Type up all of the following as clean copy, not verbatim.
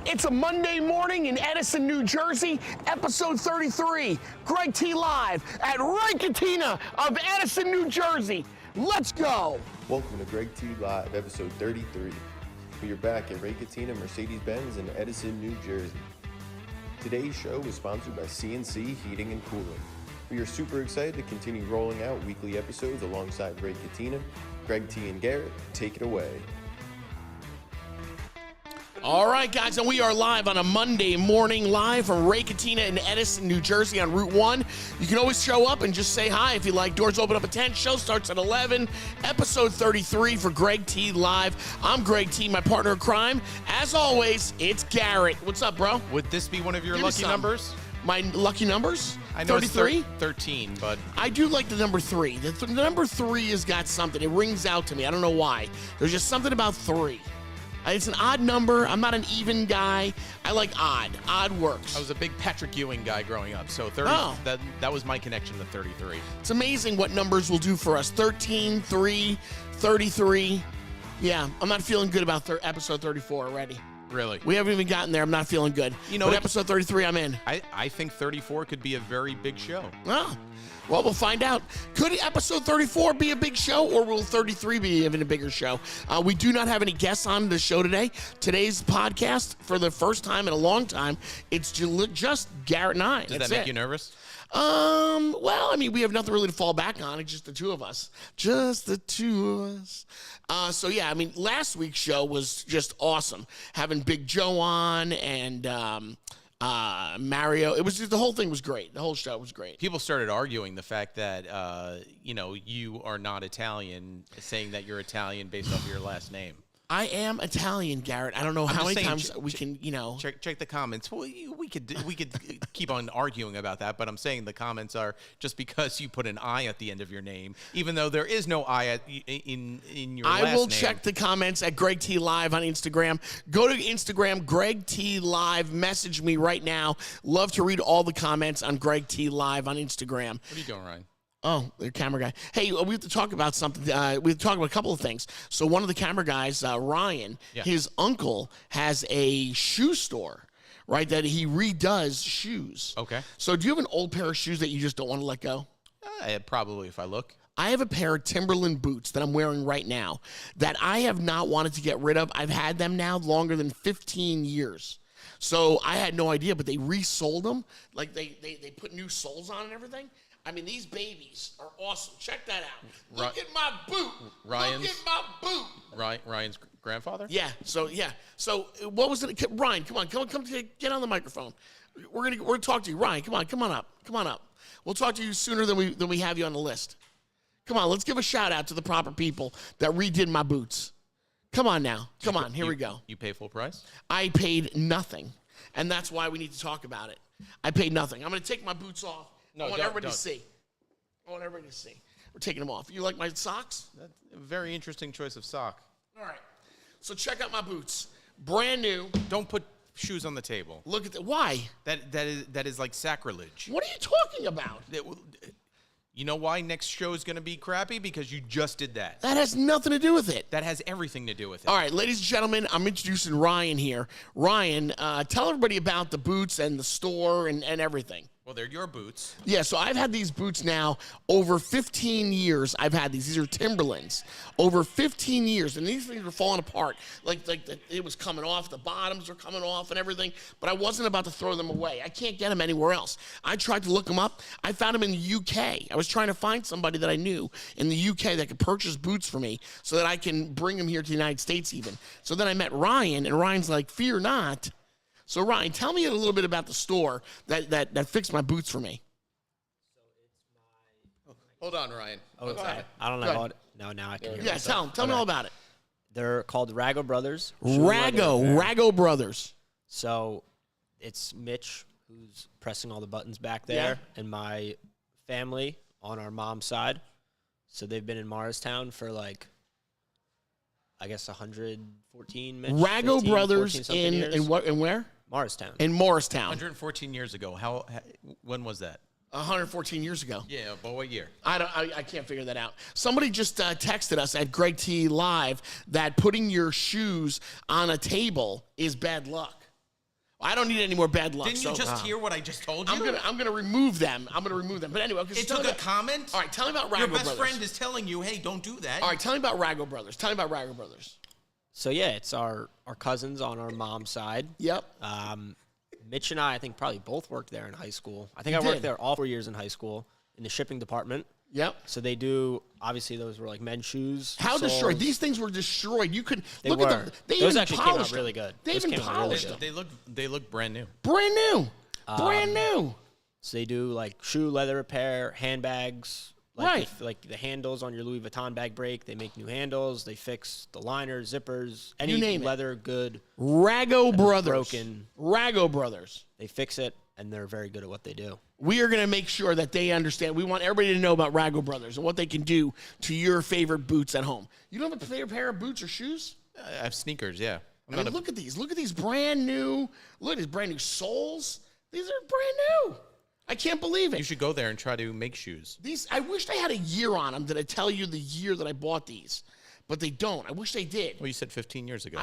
It's a Monday morning in Edison, New Jersey, episode 33. Greg T live at Rankatina of Edison, New Jersey. Let's go. Welcome to Greg T Live, episode 33. We are back at Rankatina Mercedes-Benz in Edison, New Jersey. Today's show is sponsored by CNC Heating and Cooling. We are super excited to continue rolling out weekly episodes alongside Rankatina. Greg T and Garrett, take it away. All right, guys, and we are live on a Monday morning, live from Rankatina in Edison, New Jersey on Route 1. You can always show up and just say hi if you like. Doors open up at 10. Show starts at 11. Episode 33 for Greg T Live. I'm Greg T, my partner in crime. As always, it's Garrett. What's up, bro? Would this be one of your lucky numbers? My lucky numbers? I know 33? It's 13, but... I do like the number 3. The number 3 has got something. It rings out to me. I don't know why. There's just something about 3. It's an odd number. I'm not an even guy. I like odd. Odd works. I was a big Patrick Ewing guy growing up, so 30. That was my connection to 33. It's amazing what numbers will do for us. 13, 3, 33. Yeah, I'm not feeling good about episode 34 already. Really? We haven't even gotten there. I'm not feeling good. You know, but episode 33, I'm in. I think 34 could be a very big show. Oh. Well, we'll find out. Could episode 34 be a big show, or will 33 be even a bigger show? We do not have any guests on the show today. Today's podcast, for the first time in a long time, it's just Garrett and I. Does that make you nervous? Well, I mean, we have nothing really to fall back on. It's just the two of us. Just the two of us. So, yeah, I mean, last week's show was just awesome. Having Big Joe on and... Mario, it was just, the whole thing was great. The whole show was great. People started arguing the fact that, you are not Italian, saying that you're Italian based off of your last name. I am Italian, Garrett. I don't know how many times we can, check the comments. Well, we could keep on arguing about that, but I'm saying the comments are just because you put an I at the end of your name, even though there is no I in your last name. I will check the comments at Greg T Live on Instagram. Go to Instagram, Greg T Live. Message me right now. Love to read all the comments on Greg T Live on Instagram. What are you doing, Ryan? Oh, the camera guy. Hey, we have to talk about something. We have to talk about a couple of things. So one of the camera guys, Ryan, his uncle has a shoe store, right, that he redoes shoes. Okay. So do you have an old pair of shoes that you just don't want to let go? Probably, if I look. I have a pair of Timberland boots that I'm wearing right now that I have not wanted to get rid of. I've had them now longer than 15 years. So I had no idea, but they resold them. Like they put new soles on and everything. I mean, these babies are awesome. Check that out. Look at my boot. Look at my boot. Ryan's grandfather? Yeah. So what was it? Ryan, come get on the microphone. We're gonna talk to you. Ryan, come on up. We'll talk to you sooner than we have you on the list. Come on, let's give a shout out to the proper people that redid my boots. Come on now. Come on, here we go. You pay full price? I paid nothing, and that's why we need to talk about it. I paid nothing. I'm gonna take my boots off. I want everybody to see. We're taking them off. You like my socks? That's a very interesting choice of sock. All right. So check out my boots. Brand new. Don't put shoes on the table. Look at that. Why? That is like sacrilege. What are you talking about? You know why next show is going to be crappy? Because you just did that. That has nothing to do with it. That has everything to do with it. All right, ladies and gentlemen, I'm introducing Ryan here. Ryan, tell everybody about the boots and the store and everything. Well, they're your boots. Yeah, so I've had these boots now over 15 years. I've had these. These are Timberlands. Over 15 years, and these things were falling apart. Like it was coming off. The bottoms were coming off and everything, but I wasn't about to throw them away. I can't get them anywhere else. I tried to look them up. I found them in the UK. I was trying to find somebody that I knew in the UK that could purchase boots for me so that I can bring them here to the United States even. So then I met Ryan, and Ryan's like, fear not. So, Ryan, tell me a little bit about the store that fixed my boots for me. So it's Hold on, Ryan. Oh, I don't know how No, now I can hear. Yeah, tell me all about it. They're called Rago Brothers. Rago Brothers. So it's Mitch who's pressing all the buttons back there, and my family on our mom's side. So they've been in Morristown for I guess 114 minutes. Rago Brothers in where? Morristown. In Morristown. 114 years ago. When was that? 114 years ago. Yeah, but what year? I can't figure that out. Somebody just texted us at Greg T Live that putting your shoes on a table is bad luck. I don't need any more bad luck. Didn't you just hear what I just told you? I'm gonna remove them. But anyway, It took a comment. All right, tell me about Rago Your Brothers. best friend is telling you, "Hey, don't do that." All right, tell me about Rago Brothers. So yeah, it's our cousins on our mom's side. Yep. Mitch and I think probably both worked there in high school. I think You I worked did. there all 4 years in high school in the shipping department. Yep. So they do, obviously those were like men's shoes. How soles. destroyed? These things were destroyed. You could They look were. at them. They Those even actually came out polished really them. good. They Those even came out really polished good. them. They look brand new. Brand new. Brand new. So they do like shoe leather repair, handbags. Like Right. Like the handles on your Louis Vuitton bag break. They make new handles. They fix the liners, zippers, any You name it. leather good. Rago Brothers. broken. Rago Brothers. They fix it, and they're very good at what they do. We are going to make sure that they understand. We want everybody to know about Rago Brothers and what they can do to your favorite boots at home. You don't have a favorite pair of boots or shoes? I have sneakers. Yeah. I mean, look at these. Look at these brand new. Look at these brand new soles. These are brand new. I can't believe it. You should go there and try to make shoes. These, I wish they had a year on them. Did I tell you the year that I bought these? But they don't. I wish they did. Well, you said 15 years ago.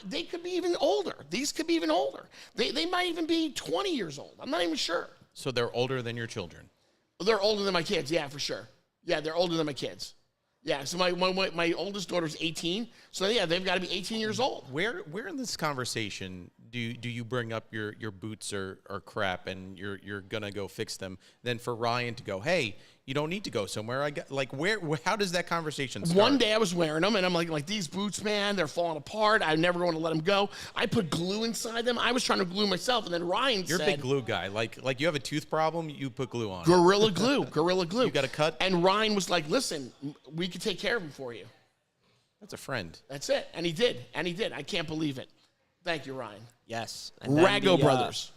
They could be even older. These could be even older. They might even be 20 years old. I'm not even sure. So they're older than your children. They're older than my kids. Yeah, for sure. Yeah, they're older than my kids. Yeah, so my oldest daughter's 18. So, yeah, they've got to be 18 years old. Where in this conversation do you bring up your boots are crap and you're gonna go fix them? Then for Ryan to go, hey, you don't need to go somewhere. How does that conversation start? One day I was wearing them, and I'm like these boots, man, they're falling apart. I never want to let them go. I put glue inside them. I was trying to glue myself, and then Ryan You're said, a big glue guy. Like you have a tooth problem, you put glue on it. Gorilla Glue. Gorilla Glue. You got a cut? And Ryan was like, listen, we could take care of them for you. That's a friend. That's it. And he did. I can't believe it. Thank you, Ryan. Yes. And then Rago Brothers.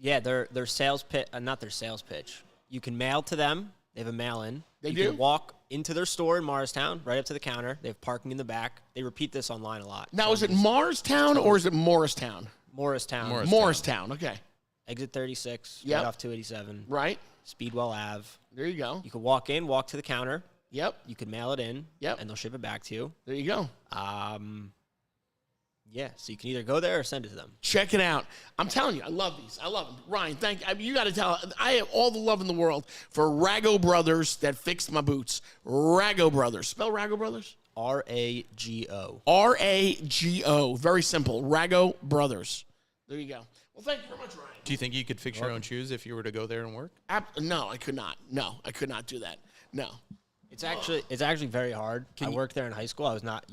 Yeah, their sales pitch, not their sales pitch. You can mail to them. They have a mail-in. They you do? can walk into their store in Morristown, right up to the counter. They have parking in the back. They repeat this online a lot. Now, is it Morristown or is it Morristown? Morristown. Morristown. Okay. Exit 36, Yep. right off 287. Right. Speedwell Ave. There you go. You can walk in, walk to the counter. Yep. You can mail it in. Yep. And they'll ship it back to you. There you go. Yeah, so you can either go there or send it to them. Check it out. I'm telling you, I love these. I love them. Ryan, you got to tell. I have all the love in the world for Rago Brothers that fixed my boots. Rago Brothers. Spell Rago Brothers. Rago. Rago. Very simple. Rago Brothers. There you go. Well, thank you very much, Ryan. Do you think you could fix your own shoes if you were to go there and work? No, I could not. No, I could not do that. No. It's actually very hard. I worked there in high school. I was not,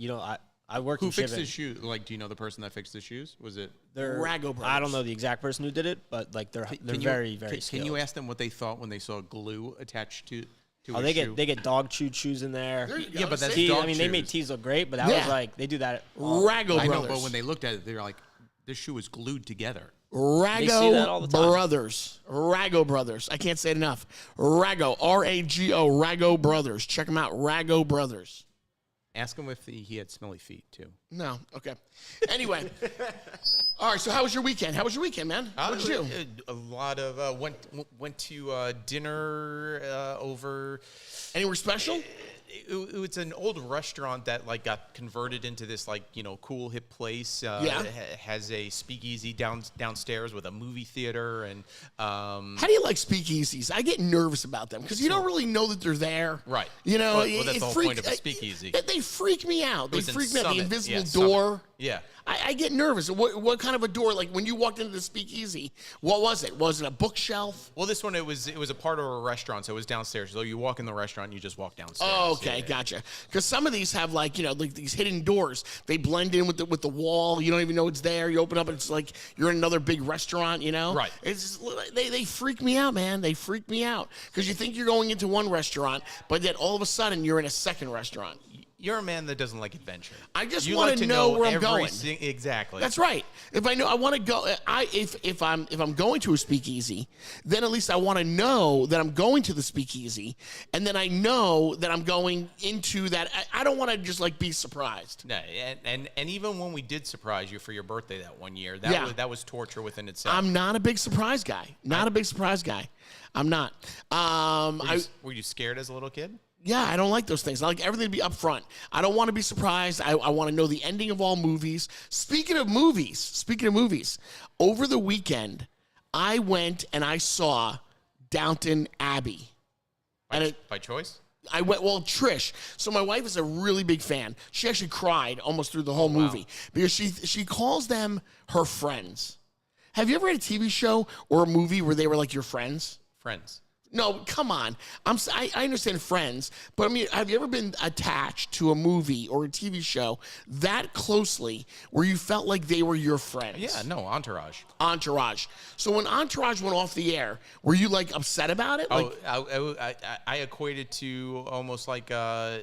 I worked Who in fixed shipping. his shoes? Like, do you know the person that fixed his shoes? Was it? Rago Brothers. I don't know the exact person who did it, but like they're very Can skilled. you ask them what they thought when they saw glue attached to Oh, a they shoe? get dog chewed shoes in there. There you go. Yeah, but that's See? dog I mean, they made shoes. tees look great, but that Yeah. was like they do that. Rago I know, Brothers. but when they looked at it, they were like, "This shoe is glued together." They see that all Rago the time. Brothers. Rago Brothers. I can't say it enough. Rago. Rago. Rago Brothers. Check them out. Rago Brothers. Ask him if he had smelly feet too. No. Okay. Anyway. All right. So how was your weekend? How was your weekend, man? What did you do? A lot of went to dinner over. Anywhere special? It's an old restaurant that like got converted into this cool hip place. Yeah. It has a speakeasy downstairs with a movie theater and. How do you like speakeasies? I get nervous about them because you don't really know that they're there. Right. You know, Well, that's the whole point of a speakeasy. They freak me out. They was in freak me out. The Summit. invisible Yeah, Summit. door. Yeah. I get nervous. What kind of a door? Like when you walked into the speakeasy, what was it? Was it a bookshelf? Well, this one it was a part of a restaurant, so it was downstairs. So you walk in the restaurant, you just walk downstairs. Oh, okay, Yeah. gotcha. Because some of these have like these hidden doors. They blend in with the wall. You don't even know it's there. You open up and it's like you're in another big restaurant. You know, Right. It's just, they freak me out, man. They freak me out because you think you're going into one restaurant, but then all of a sudden you're in a second restaurant. You're a man that doesn't like adventure. I just You want like to know where I'm every going. Exactly. That's right. If I know I want to go, if I'm going to a speakeasy, then at least I want to know that I'm going to the speakeasy, and then I know that I'm going into that. I don't want to just like be surprised. No, and even when we did surprise you for your birthday that one year, Yeah. that was torture within itself. I'm not a big surprise guy. Not a big surprise guy. I'm not. Were you scared as a little kid? Yeah, I don't like those things. I like everything to be upfront. I don't want to be surprised. I want to know the ending of all movies. Speaking of movies, over the weekend, I went and I saw Downton Abbey. By choice? I went, well, Trish. So my wife is a really big fan. She actually cried almost through the whole movie because she calls them her friends. Have you ever had a TV show or a movie where they were like your friends? Friends. No, come on. I understand Friends, but I mean, have you ever been attached to a movie or a TV show that closely where you felt like they were your friends? Yeah, no, Entourage. Entourage. So when Entourage went off the air, were you like upset about it? Like, I equated to almost like a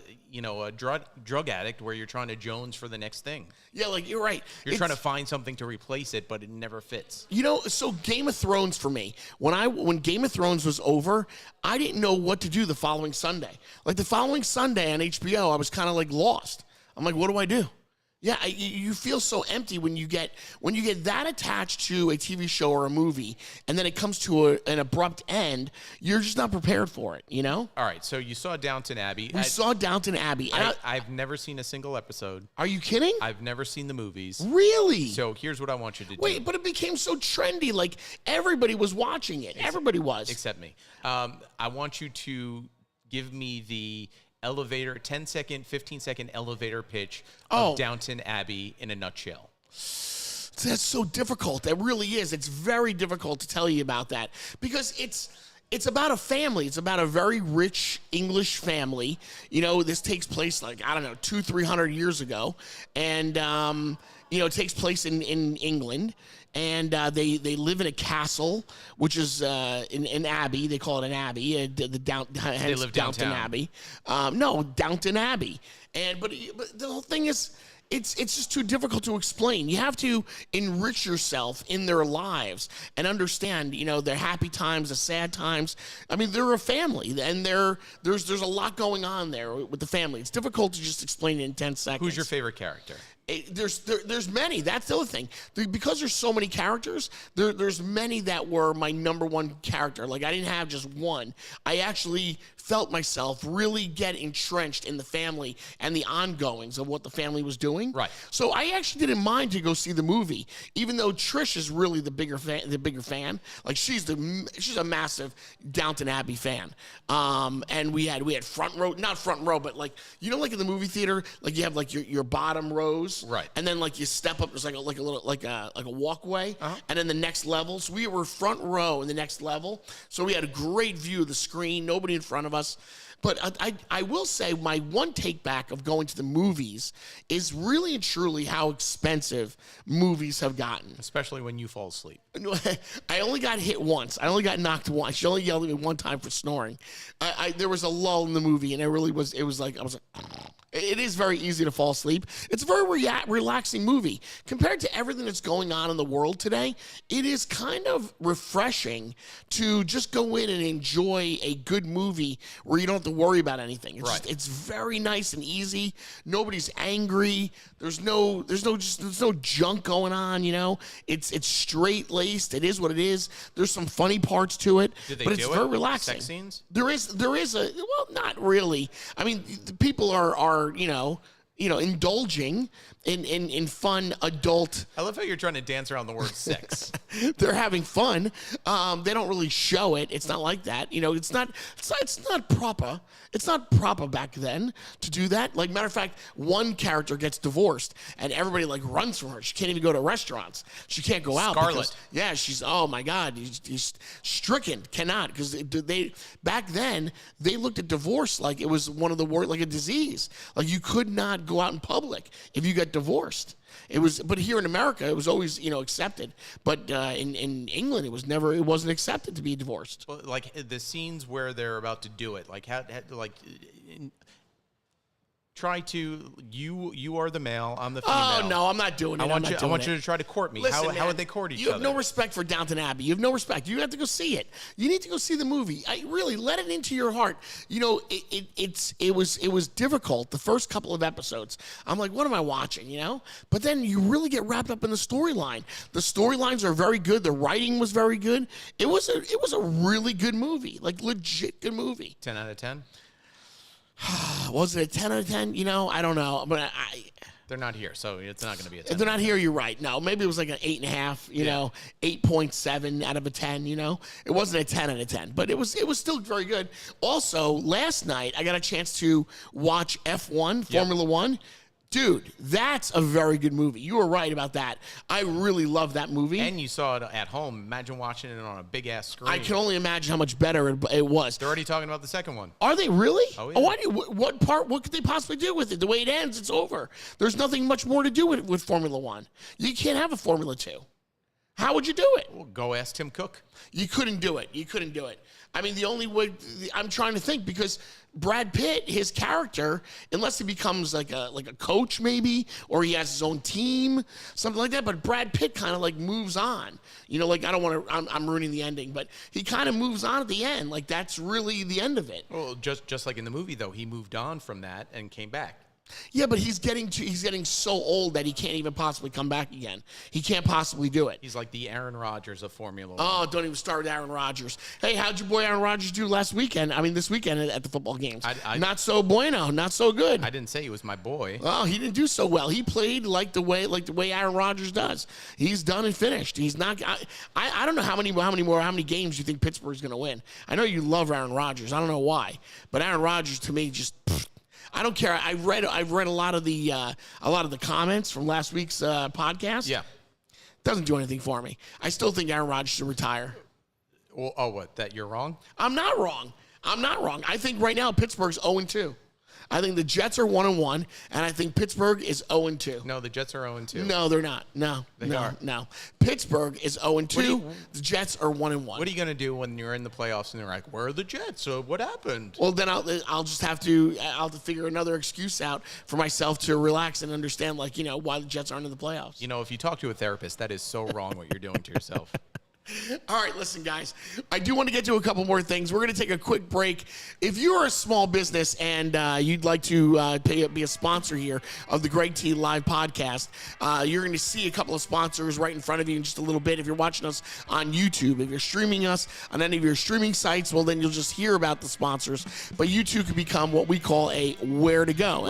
drug addict where you're trying to Jones for the next thing. yeah, like you're right. You're trying to find something to replace it, but it never fits. So Game of Thrones for me, when Game of Thrones was over, I didn't know what to do the following Sunday. Like the following Sunday on HBO, I was kind of like lost. I'm like, what do I do? Yeah, you feel so empty when you get that attached to a TV show or a movie, and then it comes to an abrupt end. You're just not prepared for it, you know. All right, so you saw Downton Abbey. We saw Downton Abbey. And I've never seen a single episode. Are you kidding? I've never seen the movies. Really? So here's what I want you to do. Wait, but it became so trendy. Like everybody was watching it. Everybody was. Except me. I want you to give me the 10-second, 15-second elevator pitch of Downton Abbey in a nutshell. That's so difficult. That really is. It's very difficult to tell you about that because it's about a family. It's about a very rich English family. This takes place like, I don't know, 200-300 years ago. And, it takes place in England. And they live in a castle, which is an abbey. They call it an abbey. They live Downton Abbey. No, Downton Abbey. But the whole thing is, it's just too difficult to explain. You have to enrich yourself in their lives and understand, their happy times, the sad times. I mean, they're a family, and there's a lot going on there with the family. It's difficult to just explain it in 10 seconds. Who's your favorite character? There's many. That's the other thing. Because there's so many characters, there's many that were my number one character. Like I didn't have just one. I actually felt myself really get entrenched in the family and the ongoings of what the family was doing. Right. So I actually didn't mind to go see the movie, even though Trish is really the bigger fan. Like she's a massive Downton Abbey fan. And we had front row, not front row, but like like in the movie theater, like you have like your bottom rows. Right. And then like you step up, there's like a walkway, and then the next level. So we were front row in the next level. So we had a great view of the screen, nobody in front of us. But I will say my one take back of going to the movies is really and truly how expensive movies have gotten. Especially when you fall asleep. I only got hit once. I only got knocked once. She only yelled at me one time for snoring. There was a lull in the movie, and it was like, I was like, it is very easy to fall asleep. It's a very relaxing movie. Compared to everything that's going on in the world today, it is kind of refreshing to just go in and enjoy a good movie where you don't have to worry about anything. It's very nice and easy. Nobody's angry. There's no junk going on, It's straight laced. It is what it is. There's some funny parts to it, but it's very relaxing. Sex scenes? There is not really. I mean, the people are indulging in fun adult. I love how you're trying to dance around the word sex. They're having fun. They don't really show it. It's not like that. It's not proper. It's not proper back then to do that. Like, matter of fact, one character gets divorced and everybody like runs from her. She can't even go to restaurants. She can't go out. Scarlet. Yeah, she's, oh my God, he's stricken, cannot, because they back then they looked at divorce like it was one of the worst, like a disease. Like you could not go out in public if you got divorced. But here in America, it was always, accepted. But in England, it wasn't accepted to be divorced. Well, like the scenes where they're about to do it, like try to you are the male, I'm the female. Oh no, I'm not doing it. I want you to try to court me. Listen, how would they court each other? You have no respect for Downton Abbey. You have no respect. You have to go see it. You need to go see the movie. Really let it into your heart. It was difficult the first couple of episodes. I'm like, what am I watching? But then you really get wrapped up in the storyline. The storylines are very good. The writing was very good. It was a really good movie, like legit good movie. 10 out of 10. Was it a 10 out of 10? You know, I don't know. But They're not here, so it's not going to be a 10. if they're not here, you're right. No, maybe it was like an 8.5, you know, 8.7 out of a 10, you know. It wasn't a 10 out of 10, but it was still very good. Also, last night, I got a chance to watch F1, Formula One. Dude, that's a very good movie. You were right about that. I really love that movie. And you saw it at home. Imagine watching it on a big-ass screen. I can only imagine how much better it was. They're already talking about the second one. Are they really? Oh, yeah. What could they possibly do with it? The way it ends, it's over. There's nothing much more to do with Formula One. You can't have a Formula 2. How would you do it? Well, go ask Tim Cook. You couldn't do it. You couldn't do it. I mean, the only way I'm trying to think, because Brad Pitt, his character, unless he becomes like a coach maybe, or he has his own team, something like that. But Brad Pitt kind of like moves on. You know, like I don't want to. I'm ruining the ending, but he kind of moves on at the end. Like that's really the end of it. Well, just like in the movie though, he moved on from that and came back. Yeah, but he's getting so old that he can't even possibly come back again. He can't possibly do it. He's like the Aaron Rodgers of Formula One. Oh, don't even start with Aaron Rodgers. Hey, how'd your boy Aaron Rodgers do last weekend? I mean, this weekend at the football games. Not so bueno, not so good. I didn't say he was my boy. Oh, he didn't do so well. He played like the way Aaron Rodgers does. He's done and finished. He's not. I don't know how many games you think Pittsburgh's going to win. I know you love Aaron Rodgers. I don't know why, but Aaron Rodgers to me just. I don't care. I've read a lot of the comments from last week's podcast. Yeah, doesn't do anything for me. I still think Aaron Rodgers should retire. Well, oh, what? That you're wrong? I'm not wrong. I think right now Pittsburgh's 0-2. I think the Jets are 1-1, and I think Pittsburgh is 0-2. No, the Jets are 0-2. No, they're not. No, they are. No. Pittsburgh is 0-2. The Jets are 1-1. What are you gonna do when you're in the playoffs and they're like, "Where are the Jets? So what happened?" Well, then I'll just have to figure another excuse out for myself to relax and understand, like, you know, why the Jets aren't in the playoffs. You know, if you talk to a therapist, that is so wrong what you're doing to yourself. All right, listen, guys. I do want to get to a couple more things. We're going to take a quick break. If you're a small business and you'd like to be a sponsor here of the Greg T Live podcast, you're going to see a couple of sponsors right in front of you in just a little bit. If you're watching us on YouTube, if you're streaming us on any of your streaming sites, well, then you'll just hear about the sponsors. But you too can become what we call a where to go.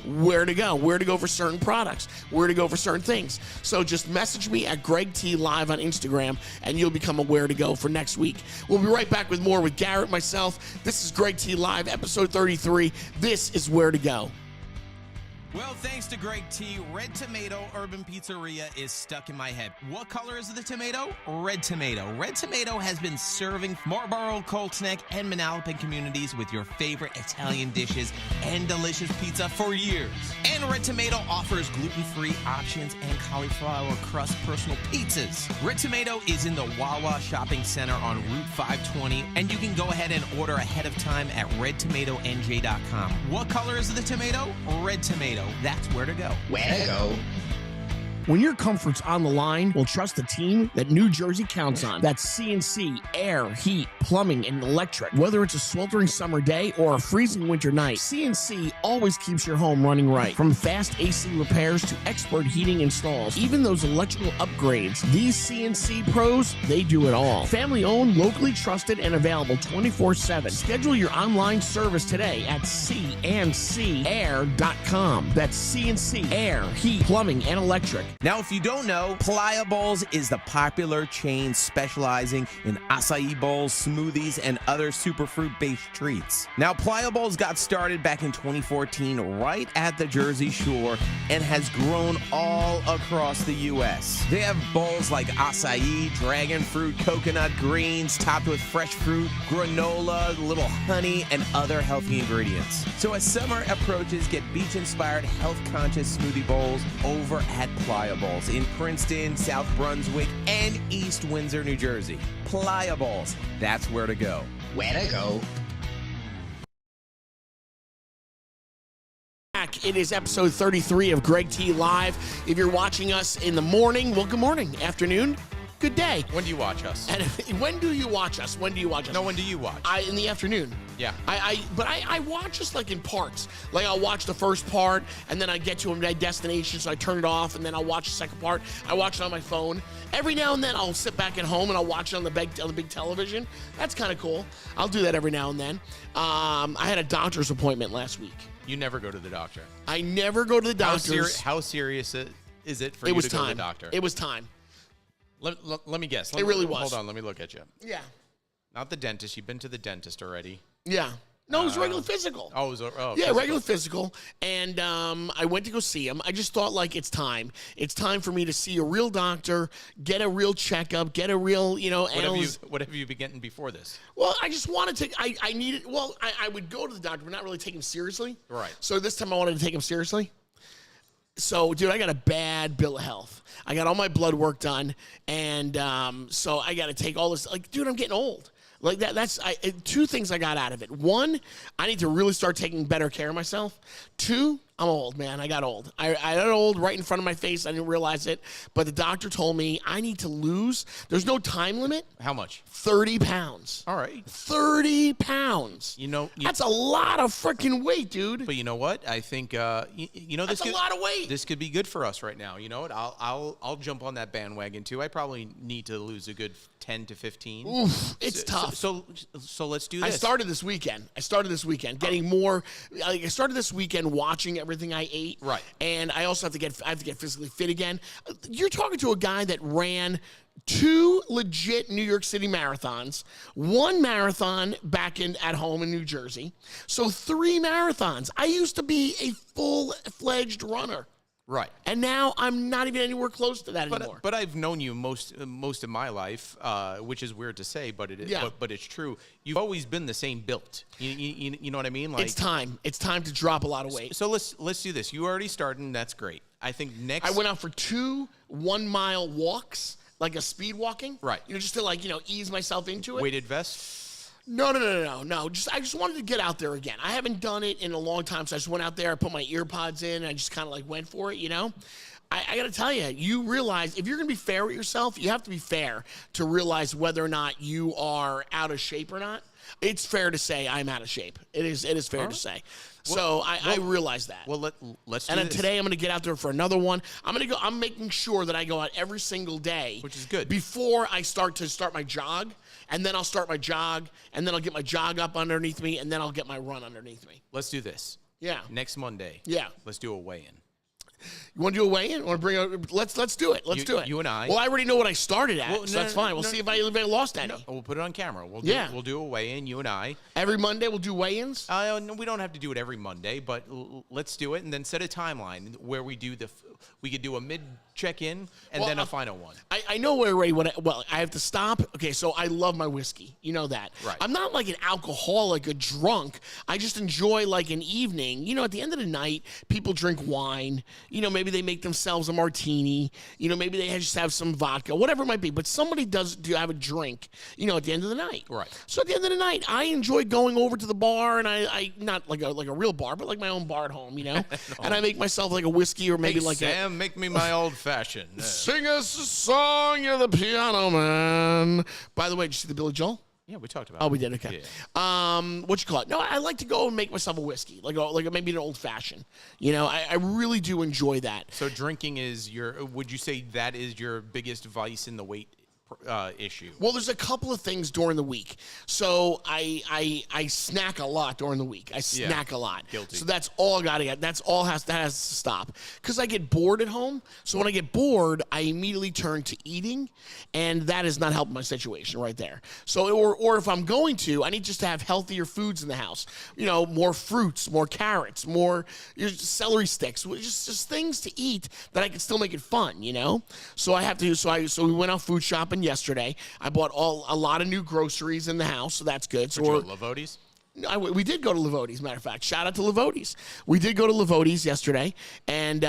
Where to go for certain products, where to go for certain things. So just message me at Greg T Live on Instagram, and you'll become aware to go for next week. We'll be right back with more with Garrett, myself. This is Greg T Live, episode 33. This is Where to Go. Well, thanks to Greg T, Red Tomato Urban Pizzeria is stuck in my head. What color is the tomato? Red Tomato. Red Tomato has been serving Marlboro, Cold Snack, and Manalapan communities with your favorite Italian dishes and delicious pizza for years. And Red Tomato offers gluten-free options and cauliflower crust personal pizzas. Red Tomato is in the Wawa Shopping Center on Route 520, and you can go ahead and order ahead of time at redtomatonj.com. What color is the tomato? Red Tomato. That's where to go. Where to go? When your comfort's on the line, we'll trust the team that New Jersey counts on. That's CNC, air, heat, plumbing, and electric. Whether it's a sweltering summer day or a freezing winter night, CNC always keeps your home running right. From fast AC repairs to expert heating installs, even those electrical upgrades, these CNC pros, they do it all. Family owned, locally trusted, and available 24/7. Schedule your online service today at cncair.com. That's CNC, air, heat, plumbing, and electric. Now, if you don't know, Playa Bowls is the popular chain specializing in acai bowls, smoothies, and other superfruit-based treats. Now, Playa Bowls got started back in 2014 right at the Jersey Shore and has grown all across the U.S. They have bowls like acai, dragon fruit, coconut greens, topped with fresh fruit, granola, little honey, and other healthy ingredients. So as summer approaches, get beach-inspired, health-conscious smoothie bowls over at Playa Bowls in Princeton, South Brunswick, and East Windsor, New Jersey. Playa Bowls, that's where to go. Where to go? It is episode 33 of Greg T Live. If you're watching us in the morning, well, good morning, afternoon, good day. When do you watch us? And when do you watch us? When do you watch us? No, when do you watch? In the afternoon. Yeah. But I watch us like in parts. Like I'll watch the first part, and then I get to my destination, so I turn it off, and then I'll watch the second part. I watch it on my phone. Every now and then I'll sit back at home and I'll watch it on the big television. That's kind of cool. I'll do that every now and then. I had a doctor's appointment last week. You never go to the doctor. I never go to the doctor's. How serious is it for you to go to the doctor? It was time. Let me guess. It really was. Hold on, let me look at you. Yeah. Not the dentist. You've been to the dentist already. Yeah. No, it was regular physical. Oh, it was yeah, regular physical. And I went to go see him. I just thought, like, it's time. It's time for me to see a real doctor, get a real checkup, get a real, What have you been getting before this? Well, I just wanted to, I needed, well, I would go to the doctor, but not really take him seriously. Right. So this time I wanted to take him seriously. So, dude, I got a bad bill of health. I got all my blood work done, and so I got to take all this. Like, dude, I'm getting old. Like that's two things I got out of it. One, I need to really start taking better care of myself. Two, I'm old, man. I got old. I got old right in front of my face. I didn't realize it, but the doctor told me I need to lose. There's no time limit. How much? 30 pounds. All right. 30 pounds. That's a lot of freaking weight, dude. But you know what? I think this that's a lot of weight. This could be good for us right now. You know what? I'll jump on that bandwagon too. I probably need to lose a good 10 to 15. Oof, it's tough. So let's do this. I started this weekend getting more. I started this weekend watching everything I ate. Right. And I also have to get physically fit again. You're talking to a guy that ran 2 legit New York City marathons, 1 marathon back at home in New Jersey. So 3 marathons. I used to be a full-fledged runner. Right. And now I'm not even anywhere close to that anymore. But I've known you most of my life, which is weird to say, but it's true. You've always been the same built. You know what I mean? Like, it's time. It's time to drop a lot of weight. So let's do this. You already started, and that's great. I think next. I went out for 2 1-mile walks, like a speed walking. Right. Just to ease myself into it. Weighted vest. No. I just wanted to get out there again. I haven't done it in a long time, so I just went out there. I put my ear pods in, and I just kind of went for it. I got to tell you, you realize if you're going to be fair with yourself, you have to be fair to realize whether or not you are out of shape or not. It's fair to say I'm out of shape. It is fair to say. So I realize that. Well, let's do and then this. today I'm going to get out there for another one. I'm making sure that I go out every single day, which is good, before I start my jog, and then I'll start my jog, and then I'll get my jog up underneath me, and then I'll get my run underneath me. Let's do this. Yeah. Next Monday. Yeah. Let's do a weigh-in. You want to do a weigh-in? Want to bring let's do it. Let's do it. You and I. Well, I already know what I started at, so that's fine. We'll see if I lost any. No, we'll put it on camera. We'll do a weigh-in, you and I. Every Monday we'll do weigh-ins? No, we don't have to do it every Monday, but let's do it and then set a timeline where we could do a mid check-in and then a final one. I know where already I have to stop. Okay, so I love my whiskey. You know that. Right. I'm not like an alcoholic, a drunk. I just enjoy an evening. At the end of the night, people drink wine. Maybe they make themselves a martini. Maybe they just have some vodka, whatever it might be. But somebody does have a drink, at the end of the night. Right. So at the end of the night, I enjoy going over to the bar, and I not like a real bar, but like my own bar at home, No. And I make myself a whiskey or maybe Sam, make me my old-fashioned. Sing us a song, you're the piano man. By the way, did you see the Billy Joel? Yeah, we talked about it. Oh, we did? Okay. Yeah. What you call it? No, I like to go and make myself a whiskey, like maybe an old-fashioned. I really do enjoy that. So drinking would you say that is your biggest vice in the weight issue? Well, there's a couple of things during the week. So I snack a lot during the week. I snack a lot. Guilty. So that's all I gotta get. That has to stop. Because I get bored at home. So when I get bored, I immediately turn to eating, and that is not helping my situation right there. So or if I'm going to, I need just to have healthier foods in the house. More fruits, more carrots, more celery sticks, just things to eat that I can still make it fun. So I have to. So we went out food shopping yesterday. I bought a lot of new groceries in the house, so that's good. So Lavodi's? We did go to Livodi's, matter of fact. Shout out to Livodi's. We did go to Livodi's yesterday, and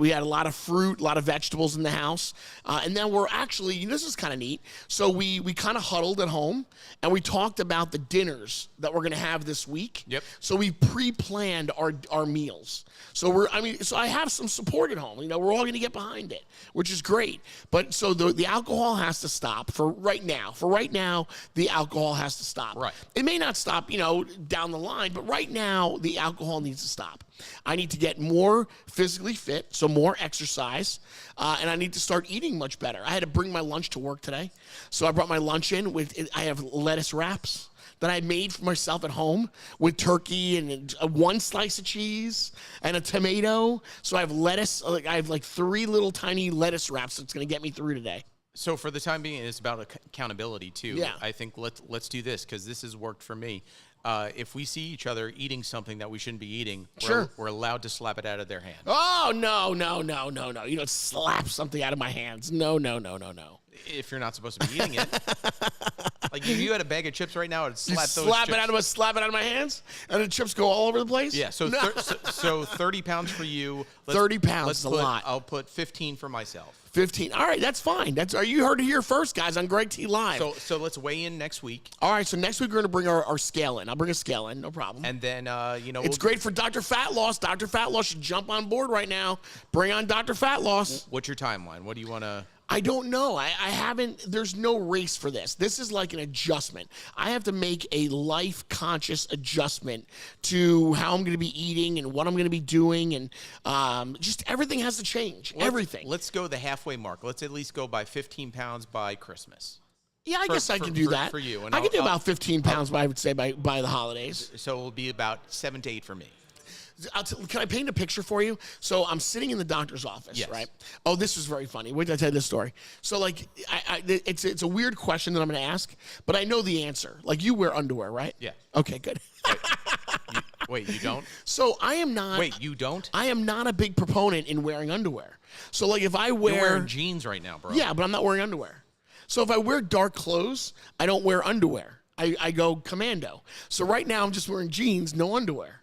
we had a lot of fruit, a lot of vegetables in the house. And then we're actually, this is kind of neat. So we kind of huddled at home, and we talked about the dinners that we're going to have this week. Yep. So we pre-planned our meals. So I have some support at home. We're all going to get behind it, which is great. But so the alcohol has to stop for right now. For right now, the alcohol has to stop. Right. It may not stop, down the line, but right now the alcohol needs to stop. I need to get more physically fit, so more exercise, and I need to start eating much better. I had to bring my lunch to work today, so I brought my lunch in I have lettuce wraps that I made for myself at home with turkey and one slice of cheese and a tomato. So I have lettuce. I have like 3 little tiny lettuce wraps that's going to get me through today. So for the time being, it's about accountability too. Yeah. I think let's do this because this has worked for me. If we see each other eating something that we shouldn't be eating, we're allowed to slap it out of their hand. Oh, no. You don't slap something out of my hands. No. If you're not supposed to be eating it. Like if you had a bag of chips right now, I'd slap those slap chips. Slap it out of my hands, and the chips go all over the place? Yeah, so 30 pounds for you. 30 pounds is a lot. I'll put 15 for myself. 15. All right, that's fine. You heard it here first, guys, on Greg T Live. So let's weigh in next week. All right, so next week we're going to bring our scale in. I'll bring a scale in, no problem. And then, it's great for Dr. Fat Loss. Dr. Fat Loss should jump on board right now. Bring on Dr. Fat Loss. What's your timeline? What do you want to... I don't know. I haven't, there's no race for this. This is like an adjustment. I have to make a life-conscious adjustment to how I'm going to be eating and what I'm going to be doing, and just everything has to change. Everything. Let's go the halfway mark. Let's at least go by 15 pounds by Christmas. Yeah, I guess I can do that. For you. And I can do about 15 pounds, I would say, by the holidays. So it'll be about 7 to 8 for me. Can I paint a picture for you? So I'm sitting in the doctor's office, yes. right? Oh, this was very funny. Wait till I tell you this story. So, like, it's a weird question that I'm going to ask, but I know the answer. Like, you wear underwear, right? Yeah. Okay, good. Wait, you don't? So I am not. Wait, you don't? I am not a big proponent in wearing underwear. So, like, if I wear... You're wearing jeans right now, bro. Yeah, but I'm not wearing underwear. So if I wear dark clothes, I don't wear underwear. I go commando. So right now I'm just wearing jeans, no underwear.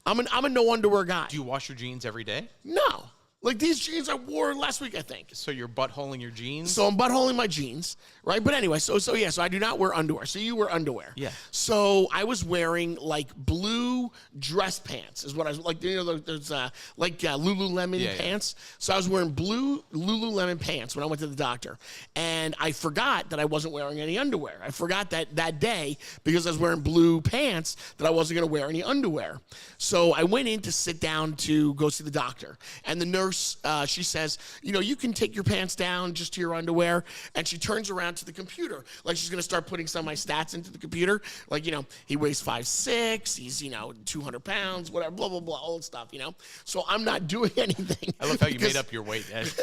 I'm a no underwear guy. Do you wash your jeans every day? No. Like these jeans I wore last week, I think. So you're buttholing your jeans? So I'm buttholing my jeans, right? But anyway, so I do not wear underwear. So you wear underwear. Yeah. So I was wearing like blue dress pants is what I was like, those Lululemon pants. Yeah. So I was wearing blue Lululemon pants when I went to the doctor. And I forgot that I wasn't wearing any underwear. I forgot that day because I was wearing blue pants that I wasn't going to wear any underwear. So I went in to sit down to go see the doctor. And the nurse, she says, you can take your pants down just to your underwear. And she turns around to the computer. Like she's going to start putting some of my stats into the computer. Like, he weighs 5'6", he's, 200 pounds, whatever, blah, blah, blah, all that stuff, So I'm not doing anything. I love how you made up your weight, Ed.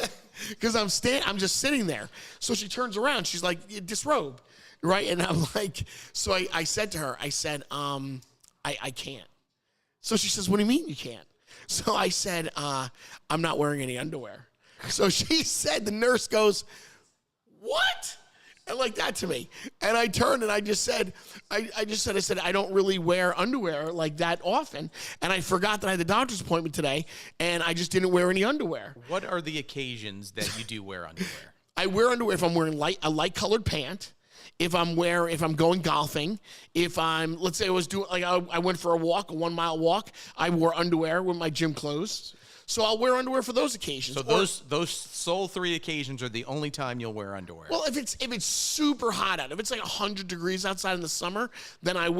Because I'm just sitting there. So she turns around. She's like, disrobe, right? And I'm like, so I said to her, I said, I can't. So she says, what do you mean you can't? So I said, I'm not wearing any underwear. So she said, the nurse goes, what? And like that to me. And I turned and I said, I don't really wear underwear like that often. And I forgot that I had the doctor's appointment today and I just didn't wear any underwear. What are the occasions that you do wear underwear? I wear underwear if I'm wearing a light colored pant. If I'm going golfing, let's say I went for a 1 mile walk, I wore underwear with my gym clothes. So I'll wear underwear for those occasions. So those sole 3 occasions are the only time you'll wear underwear. Well, if it's super hot out, if it's like 100 degrees outside in the summer, then I'll